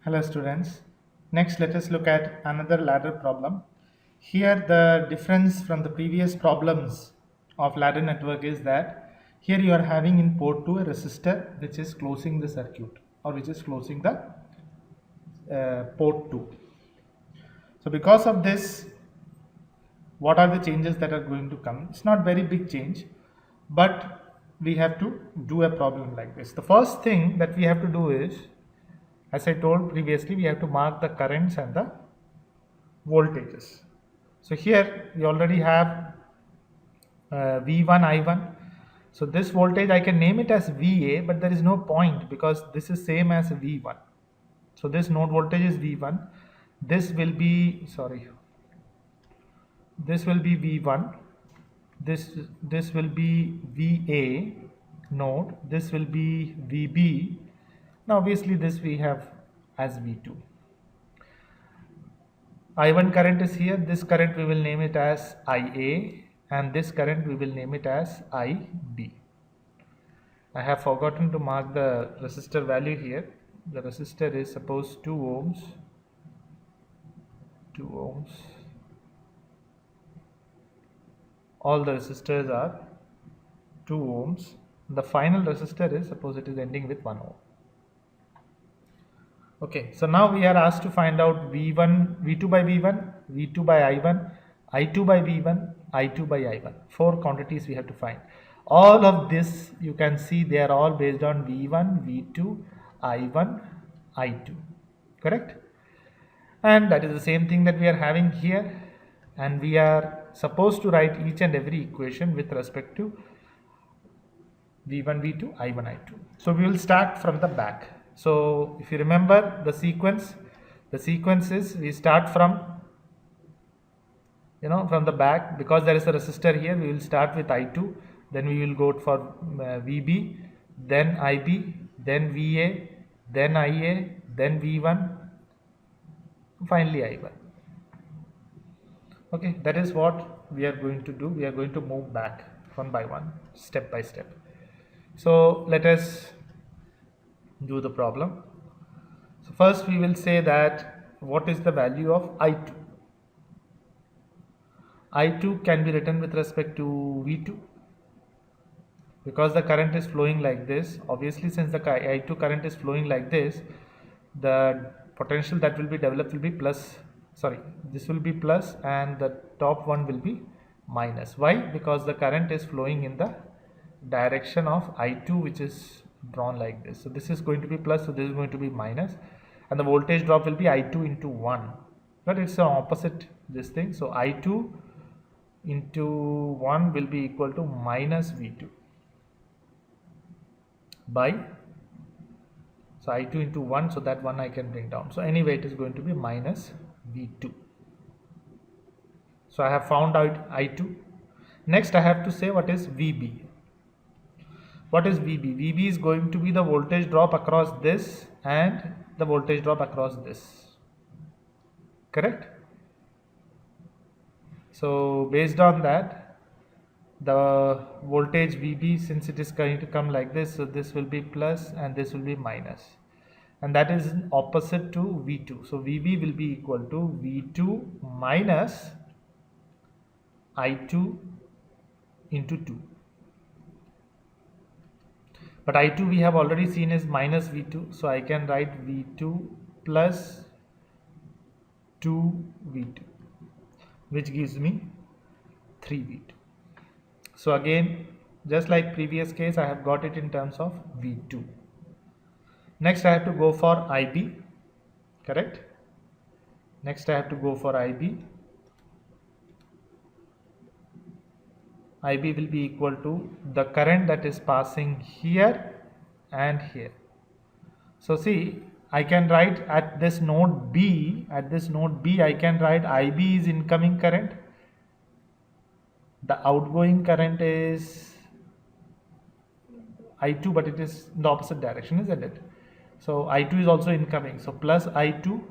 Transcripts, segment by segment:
Hello students. Next let us look at another ladder problem. Here the difference from the previous problems of ladder network is that here you are having in port 2 a resistor which is closing the circuit or which is closing the port 2. So because of this, what are the changes that are going to come? It's not very big change, but we have to do a problem like this. The first thing that we have to do is, as I told previously, we have to mark the currents and the voltages. So here we already have V1, I1. So this voltage I can name it as VA, but there is no point because this is same as V1. So this node voltage is V1. This will be, this will be V1. This will be VA node. This will be VB. Now obviously this we have as V2. I1 current is here. This current we will name it as IA, and this current we will name it as IB. I have forgotten to mark the resistor value here. The resistor is suppose 2 ohms. 2 ohms. All the resistors are 2 ohms. The final resistor is, suppose it is ending with 1 ohm. Okay, so now we are asked to find out V1, V2 by V1, V2 by I1, I2 by V1, I2 by I1. 4 quantities we have to find. All of this you can see they are all based on V1, V2, I1, I2. Correct? And that is the same thing that we are having here. And we are supposed to write each and every equation with respect to V1, V2, I1, I2. So we will start from the back. So if you remember the sequence is we start from from the back, because there is a resistor here. We will start with I2, then we will go for VB, then IB, then VA, then IA, then V1, finally I1. Okay, that is what we are going to do. We are going to move back one by one, step by step. So let us do the problem. So first we will say that what is the value of I2? I2 can be written with respect to V2 because the current is flowing like this. Obviously, since the I2 current is flowing like this, the potential that will be developed will be plus, this will be plus and the top one will be minus. Why? Because the current is flowing in the direction of I2, which is drawn like this. So this is going to be plus, so this is going to be minus, and the voltage drop will be I2 into 1, but it's the opposite this thing. So I2 into 1 will be equal to minus V2 by, so I2 into 1, so that one I can bring down. So anyway, it is going to be minus V2. So I have found out I2. Next I have to say what is VB. What is VB? VB is going to be the voltage drop across this and the voltage drop across this. Correct? So based on that, the voltage VB, since it is going to come like this, so this will be plus and this will be minus, and that is opposite to V2. So VB will be equal to V2 minus I2 into 2. But I2 we have already seen is minus V2, so I can write V2 plus 2V2, which gives me 3V2. So again, just like previous case, I have got it in terms of V2. Next I have to go for IB, correct? Next I have to go for IB. IB will be equal to the current that is passing here and here. So see, I can write at this node B, I can write IB is incoming current. The outgoing current is I2, but it is in the opposite direction, isn't it? So I2 is also incoming. So plus I2,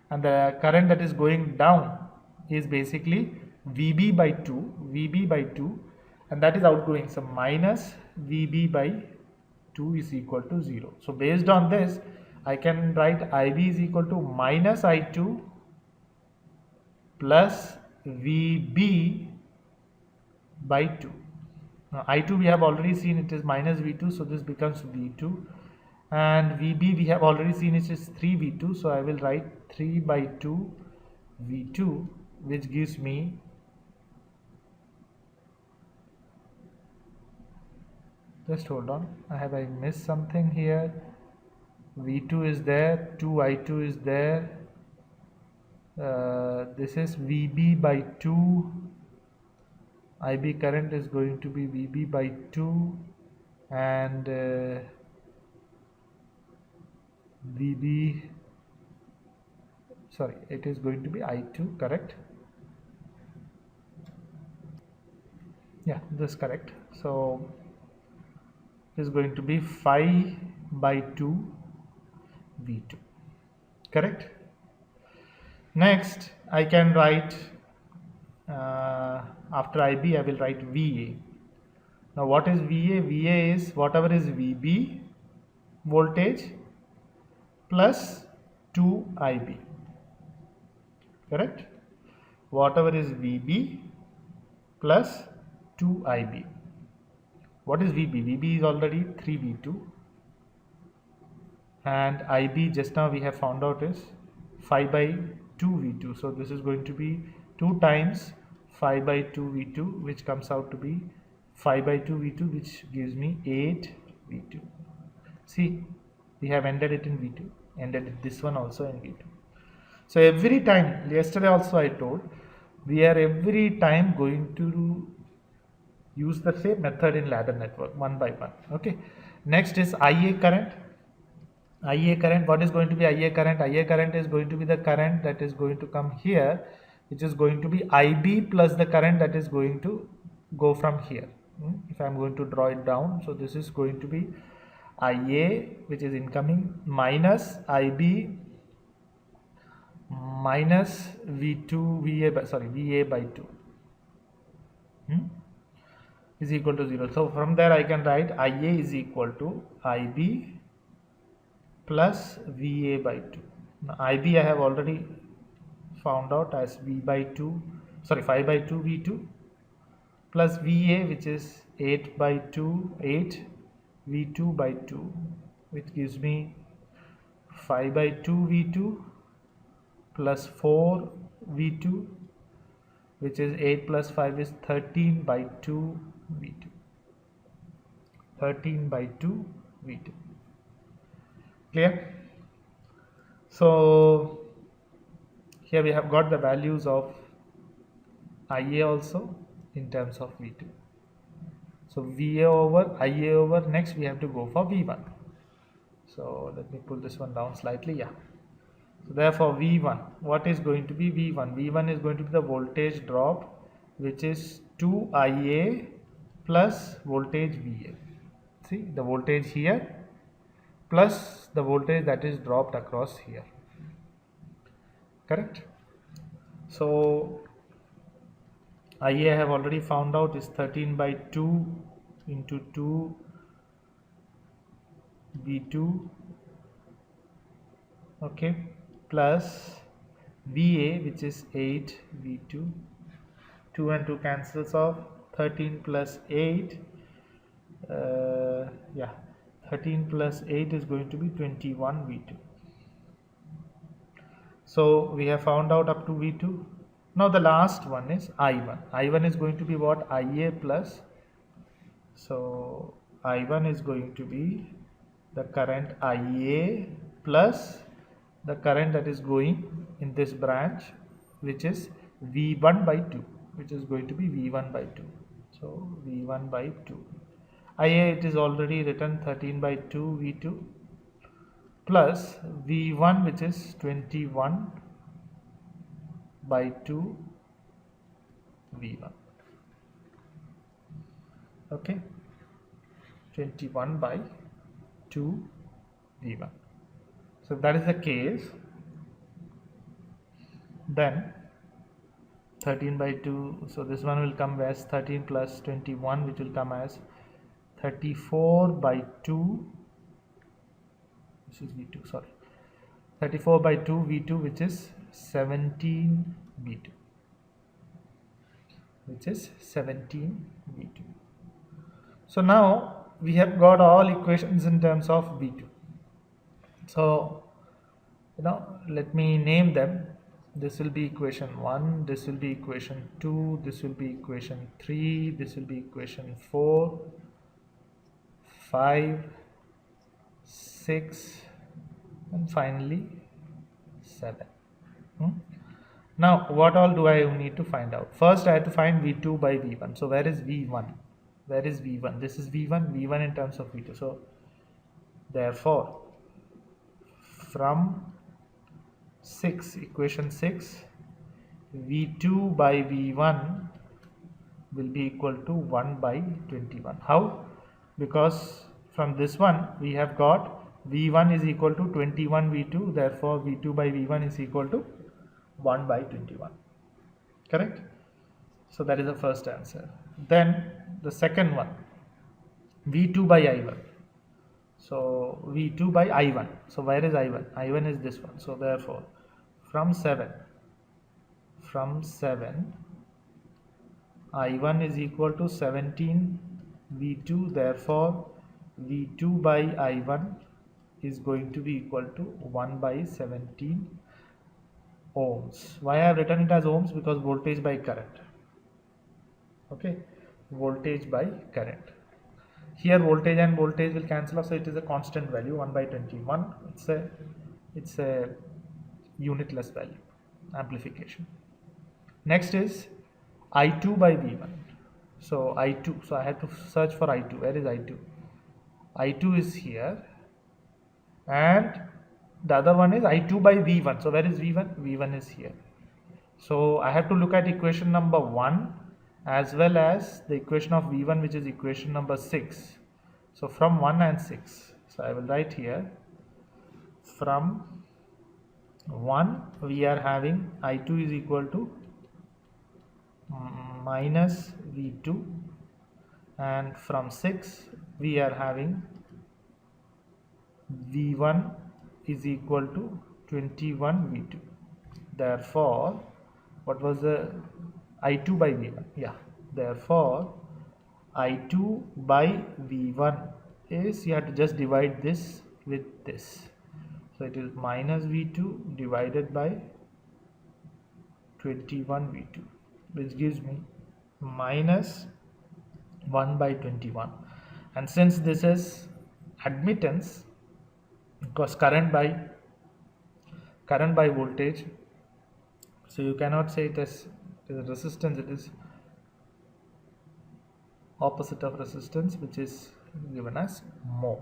and the current that is going down is basically VB by 2, and that is outgoing. So minus VB by 2 is equal to 0. So based on this, I can write IB is equal to minus I2 plus VB by 2. Now I2 we have already seen it is minus V2, so this becomes V2, and VB we have already seen it is 3V2, so I will write 3 by 2 V2, which gives me just hold on, I missed something here. V2 is there, 2I2 is there, this is VB by 2, IB current is going to be VB by 2, and VB, sorry, it is going to be I2, correct? Yeah, this is correct. So it is going to be 5 by 2 V2, correct? Next, I can write after IB, I will write VA. Now, what is VA? VA is whatever is VB voltage plus 2IB, correct? Whatever is VB plus 2IB. What is VB? VB is already 3V2, and IB just now we have found out is 5 by 2 V2. So this is going to be 2 times 5 by 2 V2, which comes out to be 5 by 2 V2, which gives me 8 V2. See, we have ended it in V2, ended this one also in V2. So every time, yesterday also I told, we are every time going to use the same method in ladder network one by one. Okay. Next is IA current. IA current, what is going to be IA current? IA current is going to be the current that is going to come here, which is going to be IB plus the current that is going to go from here. If I am going to draw it down, so this is going to be IA, which is incoming, minus IB minus V2 VA by 2 is equal to 0. So from there I can write IA is equal to IB plus VA by 2. Now IB I have already found out as 5 by 2 V2 plus VA, which is 8 by 2, 8 V2 by 2, which gives me 5 by 2 V2 plus 4 V2, which is 8 plus 5 is 13 by 2 V2. 13 by 2 V2. Clear? So here we have got the values of IA also in terms of V2. So VA over IA over, next we have to go for V1. So let me pull this one down slightly. Yeah. So therefore V1, what is going to be V1? V1 is going to be the voltage drop, which is 2IA plus voltage VA. See the voltage here plus the voltage that is dropped across here, correct? So IA I have already found out is 13 by 2 into 2 V2, okay, plus VA, which is 8 V2, 2 and 2 cancels off, 13 plus 8, yeah, 13 plus 8 is going to be 21 V2. So we have found out up to V2. Now the last one is I1. I1 is going to be what? IA plus, so I1 is going to be the current IA plus the current that is going in this branch, which is V1 by 2, which is going to be V1 by 2. So V1 by 2. IA it is already written 13 by 2 V2 plus V1, which is 21 by 2 V1. Okay, 21 by 2 V1. So if that is the case, then 13 by 2, so this one will come as 13 plus 21, which will come as 34 by 2 this is V2, sorry, 34 by 2 V2, which is 17 V2, which is 17 V2. So now we have got all equations in terms of V2. So let me name them. This will be equation 1, this will be equation 2, this will be equation 3, this will be equation 4, 5, 6, and finally 7. Now what all do I need to find out? First I have to find V2 by V1. So where is V1? Where is V1? This is V1, V1 in terms of V2. So therefore from equation 6, V2 by V1 will be equal to 1 by 21. How? Because from this one we have got V1 is equal to 21 V2, therefore V2 by V1 is equal to 1 by 21. Correct? So that is the first answer. Then the second one, V2 by I1. So V2 by I1. So where is I1? I1 is this one. So therefore from 7 I1 is equal to 17 V2, therefore V2 by I1 is going to be equal to 1 by 17 ohms. Why I have written it as ohms? Because voltage by current. Okay, voltage by current. Here voltage and voltage will cancel off, so it is a constant value, 1 by 21. It's a unitless value, amplification. Next is I2 by V1. So I2, so I have to search for I2. Where is I2? I2 is here, and the other one is I2 by V1. So where is V1? V1 is here. So I have to look at equation number 1 as well as the equation of V1, which is equation number 6. So from 1 and 6. So I will write here, from 1 we are having I2 is equal to minus V2, and from 6 we are having V1 is equal to 21 V2. Therefore, what was the I2 by V1? Yeah, therefore I2 by V1 is, you have to just divide this with this. So it is minus V2 divided by 21 V2, which gives me minus 1 by 21. And since this is admittance, because current by voltage, so you cannot say it as resistance, it is opposite of resistance, which is given as mho.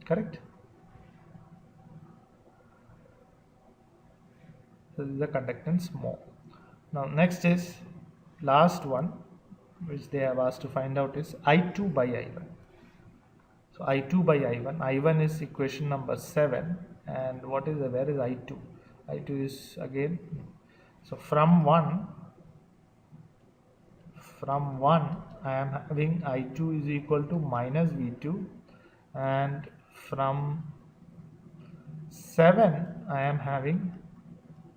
Correct? So this is the conductance mho. Now next is last one, which they have asked to find out, is I2 by I1. So I2 by I1, I1 is equation number 7, and what is where is I2? I2 is again, so from 1 I am having I2 is equal to minus V2, and from 7 I am having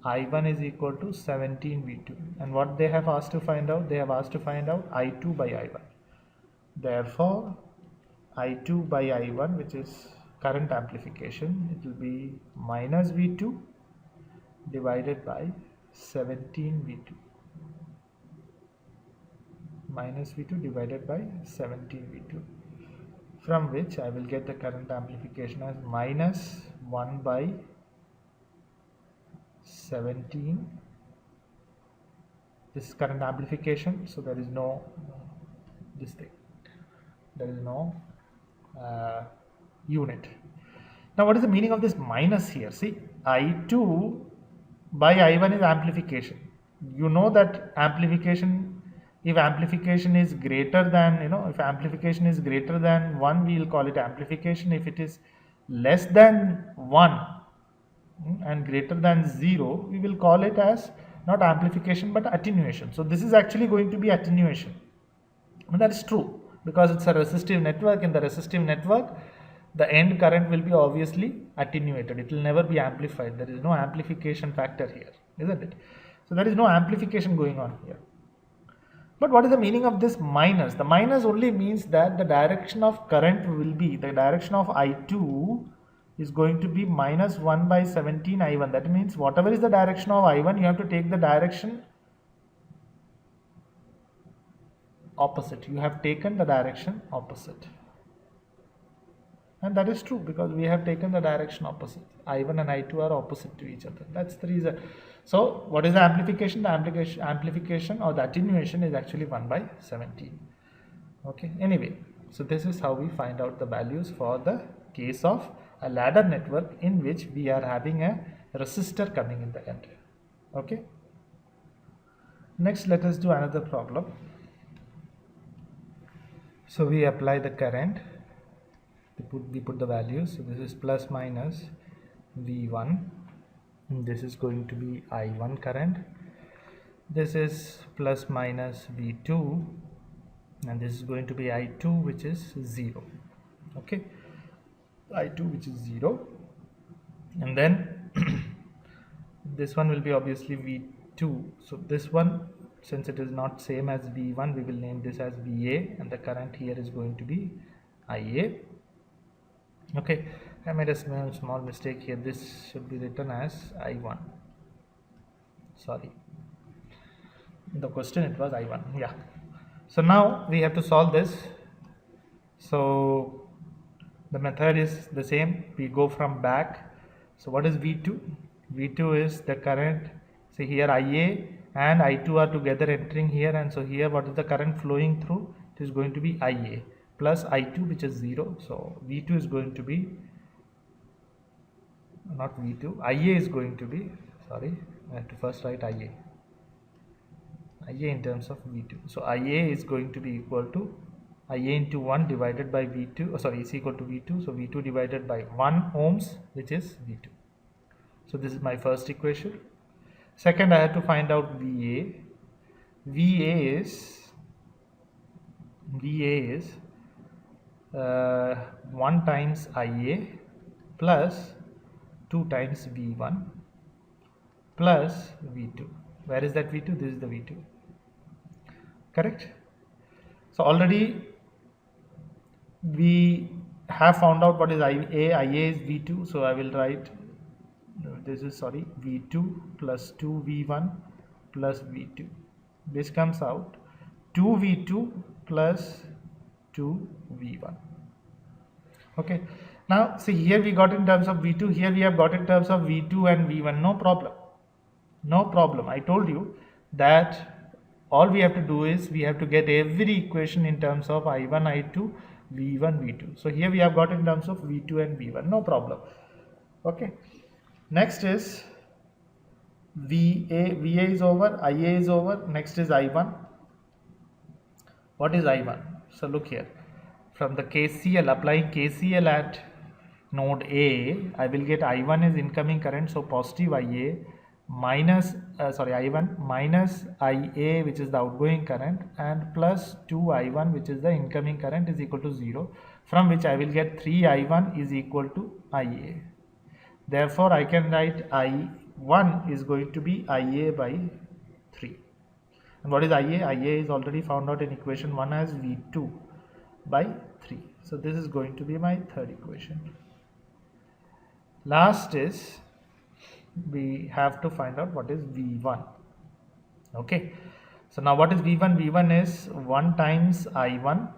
I1 is equal to 17 V2. And what they have asked to find out? They have asked to find out I2 by I1. Therefore I2 by I1, which is current amplification, it will be minus V2 divided by 17 V2. Minus V2 divided by 17 V2, from which I will get the current amplification as minus 1 by 17. This is current amplification, so there is no this thing, there is no unit. Now what is the meaning of this minus here? See, I2 by I1 is amplification. You know that amplification, if amplification is greater than, if amplification is greater than 1, we will call it amplification. If it is less than 1 and greater than 0, we will call it as not amplification but attenuation. So this is actually going to be attenuation. And that is true. because it's a resistive network. In the resistive network, the end current will be obviously attenuated. It will never be amplified. There is no amplification factor here, isn't it? So there is no amplification going on here. But what is the meaning of this minus? The minus only means that the direction of current will be, the direction of I2 is going to be minus 1 by 17 I1. That means whatever is the direction of I1, you have to take the direction opposite. You have taken the direction opposite. And that is true because we have taken the direction opposite. I1 and I2 are opposite to each other. That's the reason. So what is the amplification? The amplification or the attenuation is actually 1 by 17. Okay. Anyway, so this is how we find out the values for the case of a ladder network in which we are having a resistor coming in the end. Okay. Next, let us do another problem. So we apply the current. We put the values. So this is plus minus V1. This is going to be I1 current. This is plus minus V2, and this is going to be I2, which is 0. Okay, I2 which is 0, and then this one will be obviously V2. So this one, since it is not same as V1, we will name this as VA, and the current here is going to be IA. Okay, I made a small mistake here. This should be written as I1. Sorry, in the question it was I1. Yeah. So now we have to solve this. So the method is the same. We go from back. So what is V2? V2 is the current. See here IA and I2 are together entering here, and so here what is the current flowing through? It is going to be IA plus I2, which is 0. So V2 is going to be, not V2, IA is going to be, sorry, I have to first write IA in terms of V2. So IA is going to be equal to IA into 1 divided by V2, is equal to V2. So V2 divided by 1 ohms, which is V2. So this is my first equation. Second, I have to find out VA. VA is 1 times IA plus 2 times V1 plus V2. Where is that V2? This is the V2. Correct? So already we have found out what is IA. IA is V2. So I will write, this is V2 plus 2V1 plus V2. This comes out 2V2 plus 2V1. Okay. Now see, here we got in terms of V2, here we have got in terms of V2 and V1. No problem. No problem. I told you that all we have to do is we have to get every equation in terms of I1, I2, V1, V2. So here we have got in terms of V2 and V1. No problem. Okay. Next is VA. VA is over. IA is over. Next is I1. What is I1? So look here. From the KCL, applying KCL at node A, I will get I1 is incoming current. So positive IA minus I1 minus IA, which is the outgoing current, and plus 2I1, which is the incoming current, is equal to 0, from which I will get 3I1 is equal to IA. Therefore I can write I1 is going to be IA by 3. And what is IA? IA is already found out in equation 1 as V2 by 3. So this is going to be my third equation. Last is, we have to find out what is V1. Okay. So now what is V1? V1 is 1 times I1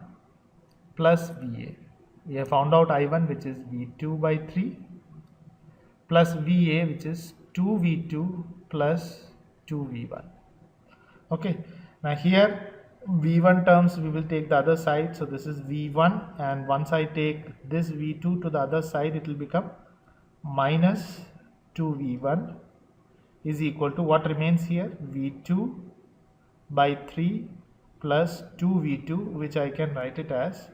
plus VA. We have found out I1, which is V2 by 3, plus VA, which is 2V2 plus 2V1. Okay. Now here V1 terms we will take the other side. So this is V1, and once I take this V2 to the other side, it will become minus 2V1 is equal to what remains here? V2 by 3 plus 2V2, which I can write it as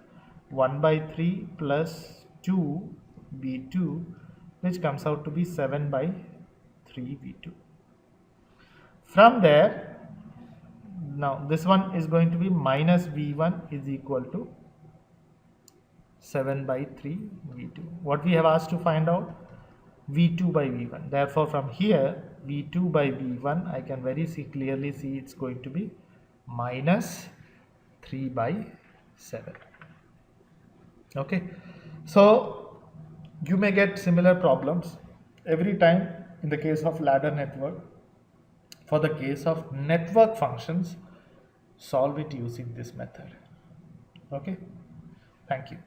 1 by 3 plus 2V2, which comes out to be 7 by 3V2. From there, now this one is going to be minus V1 is equal to 7 by 3 V2. What we have asked to find out? V2 by V1. Therefore, from here, V2 by V1, I can very clearly see it's going to be minus 3 by 7. Okay. So, you may get similar problems every time in the case of ladder network. For the case of network functions, solve it using this method. Okay. Thank you.